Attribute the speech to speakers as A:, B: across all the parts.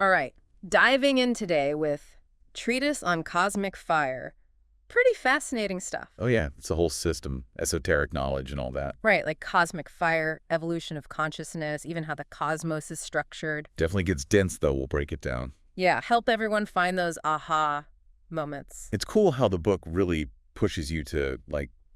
A: All right, diving in today with Treatise on Cosmic Fire. Pretty fascinating stuff.
B: Oh yeah, it's a whole system, esoteric knowledge and all that.
A: Right, like cosmic fire, evolution of consciousness, even how the cosmos is structured.
B: Definitely gets dense though, we'll break it down.
A: Yeah, help everyone find those aha moments.
B: It's cool how the book really pushes you to,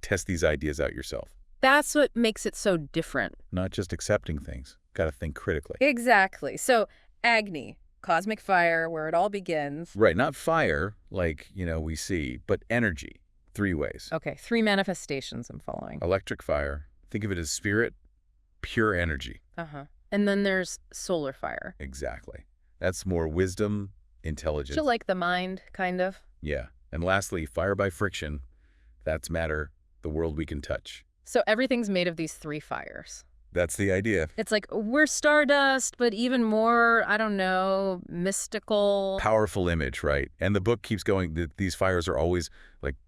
B: test these ideas out yourself.
A: That's what makes it so different.
B: Not just accepting things. Gotta think critically.
A: Exactly. So, Agni, cosmic fire, where it all begins.
B: Right, not fire, we see, but energy. 3 ways.
A: Okay, 3 manifestations I'm following.
B: Electric fire. Think of it as spirit, pure energy.
A: Uh-huh. And then there's solar fire.
B: Exactly. That's more wisdom, intelligence.
A: So like the mind, kind of.
B: Yeah. And lastly, fire by friction. That's matter, the world we can touch.
A: So everything's made of these 3 fires.
B: That's the idea.
A: It's like we're stardust, but even more, I don't know, mystical.
B: Powerful image, right? And the book keeps going. These fires are always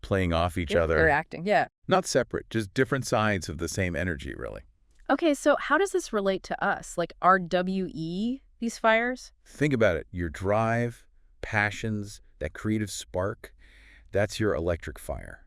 B: playing off each other.
A: Interacting, yeah.
B: Not separate, just different sides of the same energy, really.
A: Okay, so how does this relate to us? Like RWE, these fires?
B: Think about it. Your drive, passions, that creative spark, that's your electric fire.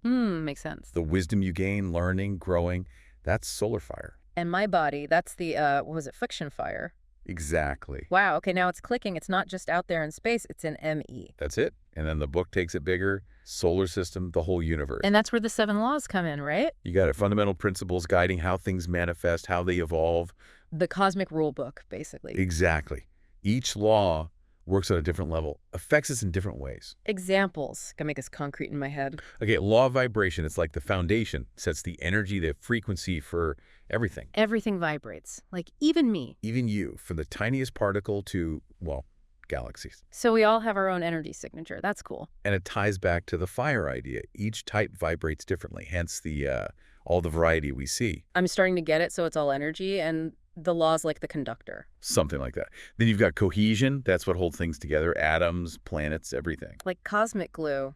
A: Makes sense.
B: The wisdom you gain, learning, growing, that's solar fire.
A: And my body, that's the, what was it, friction fire?
B: Exactly.
A: Wow, okay, now it's clicking. It's not just out there in space, it's in ME.
B: That's it. And then the book takes it bigger, solar system, the whole universe.
A: And that's where the 7 laws come in, right?
B: You got it. Fundamental principles guiding how things manifest, how they evolve.
A: The cosmic rule book, basically.
B: Exactly. Each law works at a different level, affects us in different ways.
A: Examples can make this concrete in my head.
B: Okay, law of vibration, it's like the foundation, sets the energy, the frequency for everything.
A: Everything vibrates, like even me.
B: Even you, from the tiniest particle to, well, galaxies.
A: So we all have our own energy signature. That's cool.
B: And it ties back to the fire idea. Each type vibrates differently, hence the all the variety we see.
A: I'm starting to get it, so it's all energy, and the law's like the conductor.
B: Something like that. Then you've got cohesion. That's what holds things together. Atoms, planets, everything.
A: Like cosmic glue.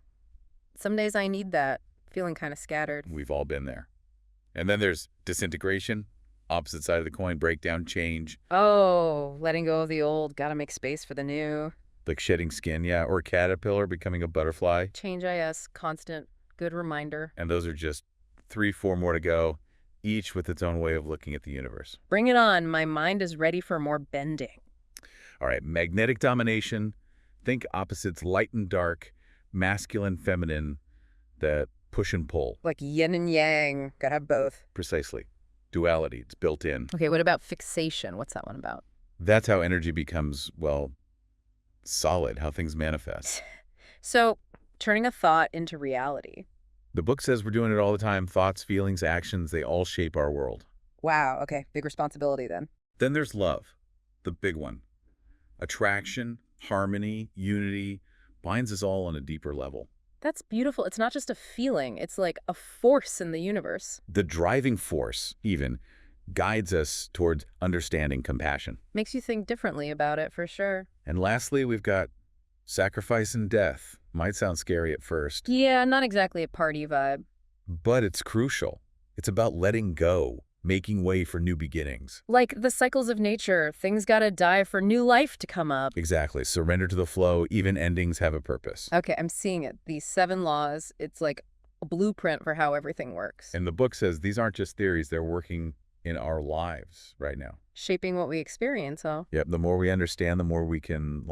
A: Some days I need that, feeling kind of scattered.
B: We've all been there. And then there's disintegration, opposite side of the coin, breakdown, change.
A: Oh, letting go of the old, gotta make space for the new.
B: Like shedding skin, yeah, or a caterpillar becoming a butterfly.
A: Change IS, constant, good reminder.
B: And those are just 3, 4 more to go, each with its own way of looking at the universe.
A: Bring it on, my mind is ready for more bending.
B: All right, magnetic domination. Think opposites light and dark, masculine, feminine, that push and pull.
A: Like yin and yang, gotta have both.
B: Precisely. Duality, it's built in.
A: Okay, what about fixation? What's that one about?
B: That's how energy becomes, well, solid, how things manifest.
A: So, turning a thought into reality.
B: The book says we're doing it all the time. Thoughts, feelings, actions, they all shape our world.
A: Wow, okay, big responsibility then.
B: Then there's love, the big one. Attraction, harmony, unity, binds us all on a deeper level.
A: That's beautiful. It's not just a feeling, it's like a force in the universe.
B: The driving force, even, guides us towards understanding compassion.
A: Makes you think differently about it, for sure.
B: And lastly, we've got sacrifice and death. Might sound scary at first.
A: Yeah, not exactly a party vibe.
B: But it's crucial. It's about letting go, making way for new beginnings.
A: Like the cycles of nature, things gotta die for new life to come up.
B: Exactly. Surrender to the flow. Even endings have a purpose.
A: Okay, I'm seeing it. These 7 laws, it's like a blueprint for how everything works.
B: And the book says these aren't just theories. They're working in our lives right now.
A: Shaping what we experience, huh?
B: Yep. The more we understand, the more we can,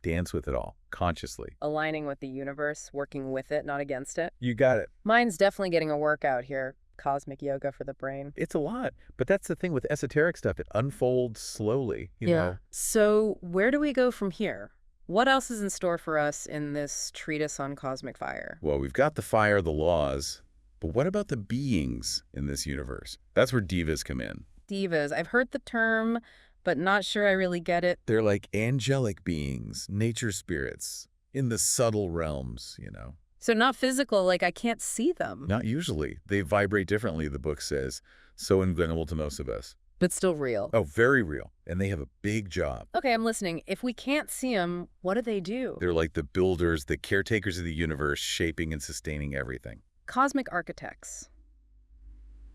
B: dance with it all, consciously.
A: Aligning with the universe, working with it, not against it.
B: You got it.
A: Mine's definitely getting a workout here. Cosmic yoga for the brain.
B: It's a lot. But that's the thing with esoteric stuff. It unfolds slowly, you know.
A: So where do we go from here? What else is in store for us in this treatise on cosmic fire?
B: Well, we've got the fire, the laws, but what about the beings in this universe? That's where Devas come in.
A: Devas. I've heard the term, but not sure I really get it.
B: They're like angelic beings, nature spirits, in the subtle realms, you know.
A: So not physical, like I can't see them.
B: Not usually. They vibrate differently, the book says. So invisible to most of us.
A: But still real.
B: Oh, very real. And they have a big job.
A: Okay, I'm listening. If we can't see them, what do they do?
B: They're like the builders, the caretakers of the universe, shaping and sustaining everything.
A: Cosmic architects.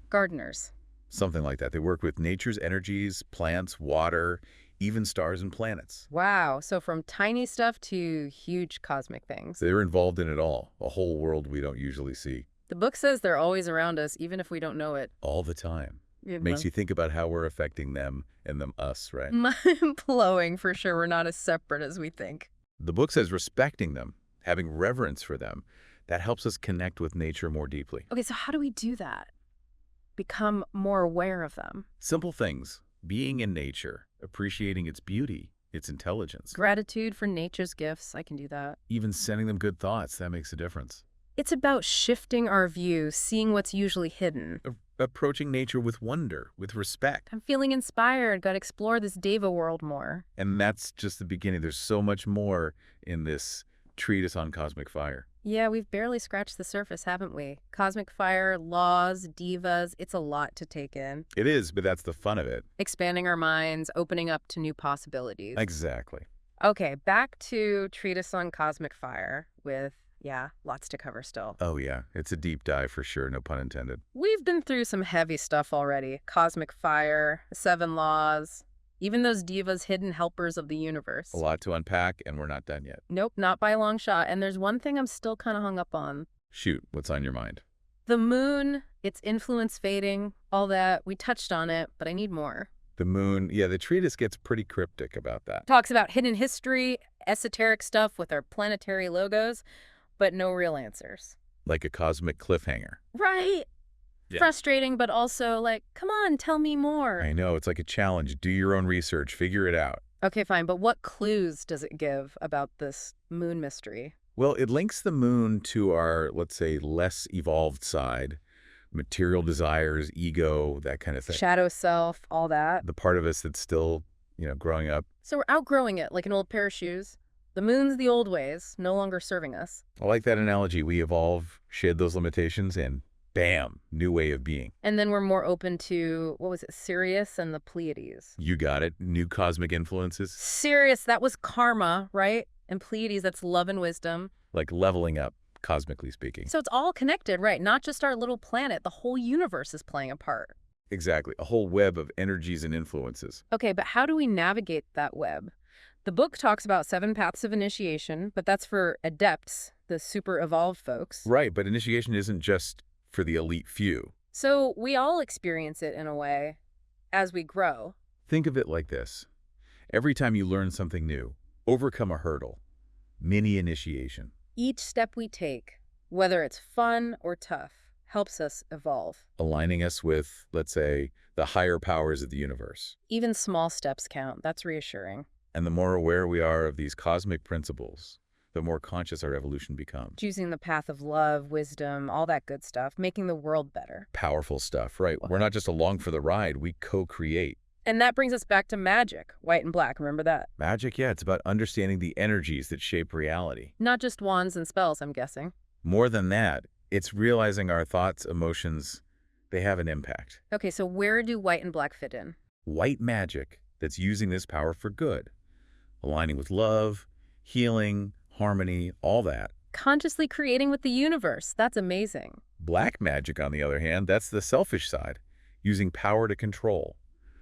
A: Gardeners.
B: Something like that. They work with nature's energies, plants, water, even stars and planets.
A: Wow, so from tiny stuff to huge cosmic things.
B: They're involved in it all, a whole world we don't usually see.
A: The book says they're always around us, even if we don't know it.
B: All the time.
A: Yeah,
B: Makes you think about how we're affecting them and them us, right?
A: mind-blowing for sure. We're not as separate as we think.
B: The book says respecting them, having reverence for them, that helps us connect with nature more deeply.
A: Okay, so how do we do that? Become more aware of them.
B: Simple things. Being in nature, appreciating its beauty, its intelligence.
A: Gratitude for nature's gifts. I can do that.
B: Even sending them good thoughts, that makes a difference.
A: It's about shifting our view, seeing what's usually hidden.
B: Approaching nature with wonder, with respect.
A: I'm feeling inspired. Got to explore this Deva world more.
B: And that's just the beginning. There's so much more in this treatise on cosmic fire.
A: Yeah, we've barely scratched the surface, haven't we? Cosmic fire, laws, devas, it's a lot to take in.
B: It is, but that's the fun of it.
A: Expanding our minds, opening up to new possibilities.
B: Exactly.
A: Okay, back to treatise on cosmic fire with, yeah, lots to cover still.
B: Oh yeah, it's a deep dive for sure, no pun intended.
A: We've been through some heavy stuff already. Cosmic fire, the 7 laws, even those devas, hidden helpers of the universe.
B: A lot to unpack, and we're not done yet.
A: Nope, not by a long shot. And there's one thing I'm still kind of hung up on.
B: Shoot, what's on your mind?
A: The moon, its influence fading, all that. We touched on it, but I need more.
B: The moon, yeah, the treatise gets pretty cryptic about that.
A: Talks about hidden history, esoteric stuff with our planetary logos, but no real answers.
B: Like a cosmic cliffhanger.
A: Right.
B: Yeah.
A: Frustrating, but also like, come on, tell me more.
B: I know, it's like a challenge. Do your own research, figure it out.
A: Okay, fine, but what clues does it give about this moon mystery?
B: Well, it links the moon to our, let's say, less evolved side, material desires, ego, that kind of thing.
A: Shadow self, all that.
B: The part of us that's still, growing up.
A: So we're outgrowing it like an old pair of shoes. The moon's the old ways, no longer serving us.
B: I like that analogy. We evolve, shed those limitations, and bam, new way of being.
A: And then we're more open to, what was it, Sirius and the Pleiades.
B: You got it. New cosmic influences.
A: Sirius, that was karma, right? And Pleiades, that's love and wisdom.
B: Like leveling up, cosmically speaking.
A: So it's all connected, right? Not just our little planet. The whole universe is playing a part.
B: Exactly. A whole web of energies and influences.
A: Okay, but how do we navigate that web? The book talks about 7 paths of initiation, but that's for adepts, the super evolved folks.
B: Right, but initiation isn't just for the elite few.
A: So we all experience it in a way as we grow.
B: Think of it like this. Every time you learn something new, overcome a hurdle, mini initiation.
A: Each step we take, whether it's fun or tough, helps us evolve.
B: Aligning us with, let's say, the higher powers of the universe.
A: Even small steps count. That's reassuring.
B: And the more aware we are of these cosmic principles, the more conscious our evolution becomes.
A: Choosing the path of love, wisdom, all that good stuff, making the world better.
B: Powerful stuff, right? We're not just along for the ride, we co-create.
A: And that brings us back to magic, white and black, remember that?
B: Magic, yeah, it's about understanding the energies that shape reality.
A: Not just wands and spells, I'm guessing.
B: More than that, it's realizing our thoughts, emotions, they have an impact.
A: Okay, so where do white and black fit in?
B: White magic that's using this power for good. Aligning with love, healing, harmony, all that.
A: Consciously creating with the universe. That's amazing.
B: Black magic, on the other hand, that's the selfish side, using power to control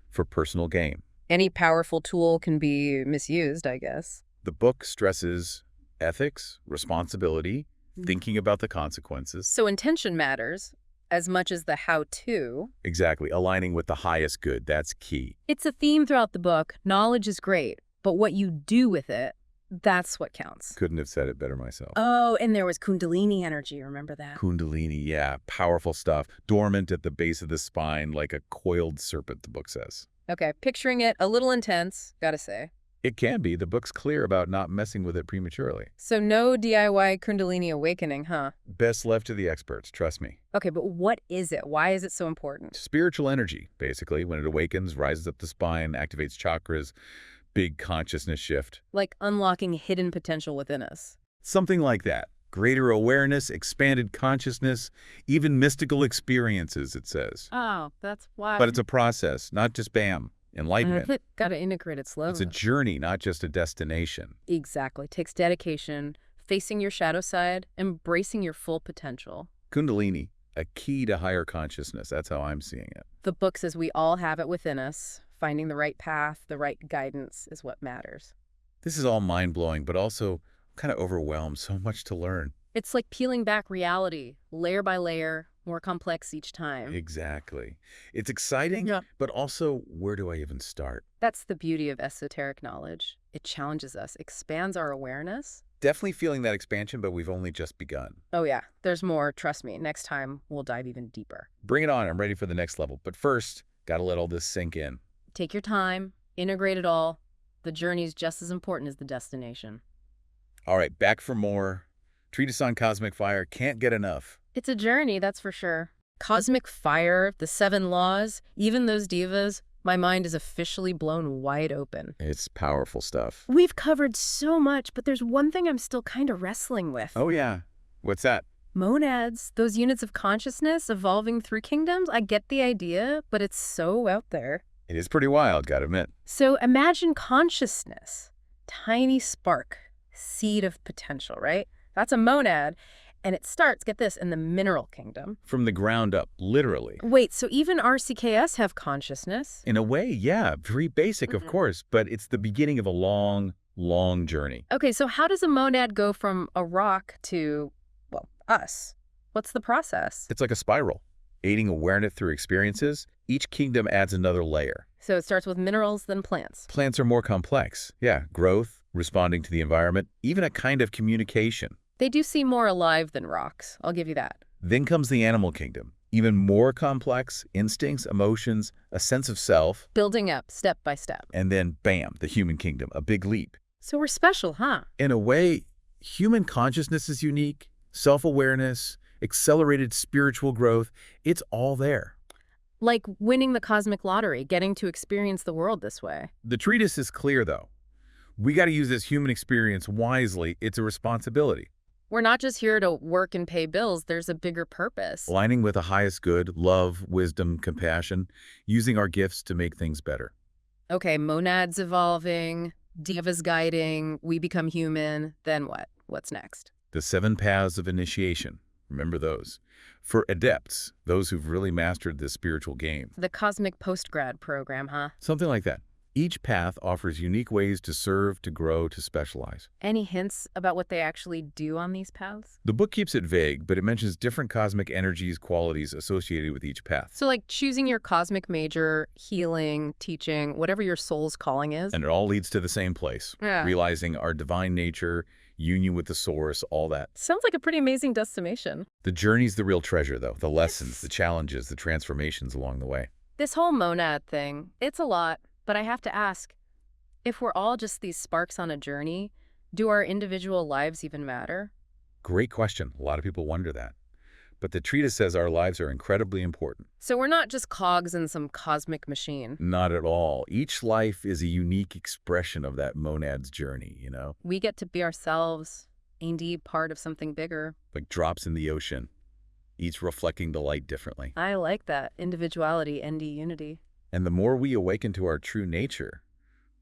B: for personal gain.
A: Any powerful tool can be misused, I guess.
B: The book stresses ethics, responsibility, thinking about the consequences.
A: So intention matters as much as the how-to.
B: Exactly. Aligning with the highest good. That's key.
A: It's a theme throughout the book. Knowledge is great, but what you do with it, that's what counts.
B: Couldn't have said it better myself.
A: Oh, and there was Kundalini energy. Remember that?
B: Kundalini, yeah. Powerful stuff. Dormant at the base of the spine like a coiled serpent, the book says.
A: Okay, picturing it a little intense, gotta say.
B: It can be. The book's clear about not messing with it prematurely.
A: So no DIY Kundalini awakening, huh?
B: Best left to the experts, trust me.
A: Okay, but what is it? Why is it so important?
B: Spiritual energy, basically. When it awakens, rises up the spine, activates chakras, big consciousness shift.
A: Like unlocking hidden potential within us.
B: Something like that. Greater awareness, expanded consciousness, even mystical experiences, it says.
A: Oh, that's why.
B: But it's a process, not just bam, enlightenment.
A: Gotta integrate it slowly.
B: It's a journey, not just a destination.
A: Exactly. Takes dedication, facing your shadow side, embracing your full potential.
B: Kundalini, a key to higher consciousness. That's how I'm seeing it.
A: The book says we all have it within us. Finding the right path, the right guidance is what matters.
B: This is all mind-blowing, but also kind of overwhelmed. So much to learn.
A: It's like peeling back reality, layer by layer, more complex each time.
B: Exactly. It's exciting,
A: Yeah.
B: but also, where do I even start?
A: That's the beauty of esoteric knowledge. It challenges us, expands our awareness.
B: Definitely feeling that expansion, but we've only just begun.
A: Oh yeah, there's more, trust me. Next time, we'll dive even deeper.
B: Bring it on. I'm ready for the next level. But first, got to let all this sink in.
A: Take your time, integrate it all. The journey's just as important as the destination.
B: All right, back for more. Treatise on Cosmic Fire. Can't get enough.
A: It's a journey, that's for sure. Cosmic fire, the 7 laws, even those devas, my mind is officially blown wide open.
B: It's powerful stuff.
A: We've covered so much, but there's one thing I'm still kind of wrestling with.
B: Oh, yeah. What's that?
A: Monads, those units of consciousness evolving through kingdoms, I get the idea, but it's so out there.
B: It is pretty wild, gotta admit.
A: So imagine consciousness, tiny spark, seed of potential, right? That's a monad, and it starts, get this, in the mineral kingdom.
B: From the ground up, literally.
A: Wait, so even RCKS have consciousness?
B: In a way, yeah. Very basic, of course, but it's the beginning of a long, long journey.
A: Okay, so how does a monad go from a rock to, well, us? What's the process?
B: It's like a spiral. Aiding awareness through experiences, each kingdom adds another layer.
A: So it starts with minerals, then plants.
B: Plants are more complex. Yeah, growth, responding to the environment, even a kind of communication.
A: They do seem more alive than rocks, I'll give you that.
B: Then comes the animal kingdom. Even more complex, instincts, emotions, a sense of self.
A: Building up, step by step.
B: And then, bam, the human kingdom, a big leap.
A: So we're special, huh?
B: In a way, human consciousness is unique, self-awareness, accelerated spiritual growth, it's all there.
A: Like winning the cosmic lottery, getting to experience the world this way.
B: The treatise is clear, though. We got to use this human experience wisely. It's a responsibility.
A: We're not just here to work and pay bills. There's a bigger purpose.
B: Aligning with the highest good, love, wisdom, compassion, using our gifts to make things better.
A: Okay, monads evolving, Deva's guiding, we become human. Then what? What's next?
B: The 7 paths of initiation. Remember those. For adepts, those who've really mastered this spiritual game.
A: The cosmic postgrad program, huh?
B: Something like that. Each path offers unique ways to serve, to grow, to specialize.
A: Any hints about what they actually do on these paths?
B: The book keeps it vague, but it mentions different cosmic energies, qualities associated with each path.
A: So like choosing your cosmic major, healing, teaching, whatever your soul's calling is.
B: And it all leads to the same place.
A: Yeah.
B: Realizing our divine nature, union with the source, all that.
A: Sounds like a pretty amazing destination.
B: The journey's the real treasure, though. The lessons, the challenges, the transformations along the way.
A: This whole monad thing, it's a lot. But I have to ask, if we're all just these sparks on a journey, do our individual lives even matter?
B: Great question. A lot of people wonder that. But the treatise says our lives are incredibly important.
A: So we're not just cogs in some cosmic machine.
B: Not at all. Each life is a unique expression of that monad's journey, you know?
A: We get to be ourselves, indeed part of something bigger.
B: Like drops in the ocean, each reflecting the light differently.
A: I like that. Individuality, ND unity.
B: And the more we awaken to our true nature,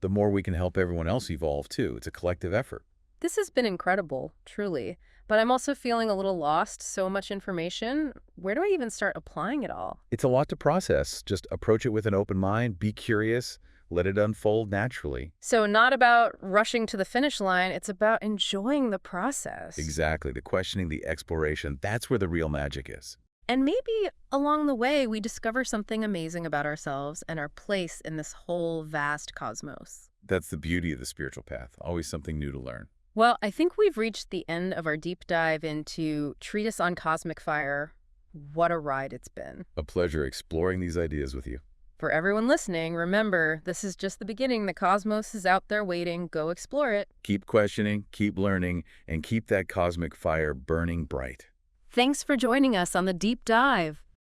B: the more we can help everyone else evolve too. It's a collective effort.
A: This has been incredible, truly. But I'm also feeling a little lost. So much information. Where do I even start applying it all?
B: It's a lot to process. Just approach it with an open mind, be curious, let it unfold naturally.
A: So not about rushing to the finish line. It's about enjoying the process.
B: Exactly. The questioning, the exploration, that's where the real magic is.
A: And maybe along the way, we discover something amazing about ourselves and our place in this whole vast cosmos.
B: That's the beauty of the spiritual path. Always something new to learn.
A: Well, I think we've reached the end of our deep dive into Treatise on Cosmic Fire. What a ride it's been.
B: A pleasure exploring these ideas with you.
A: For everyone listening, remember, this is just the beginning. The cosmos is out there waiting. Go explore it.
B: Keep questioning, keep learning, and keep that cosmic fire burning bright.
A: Thanks for joining us on the deep dive.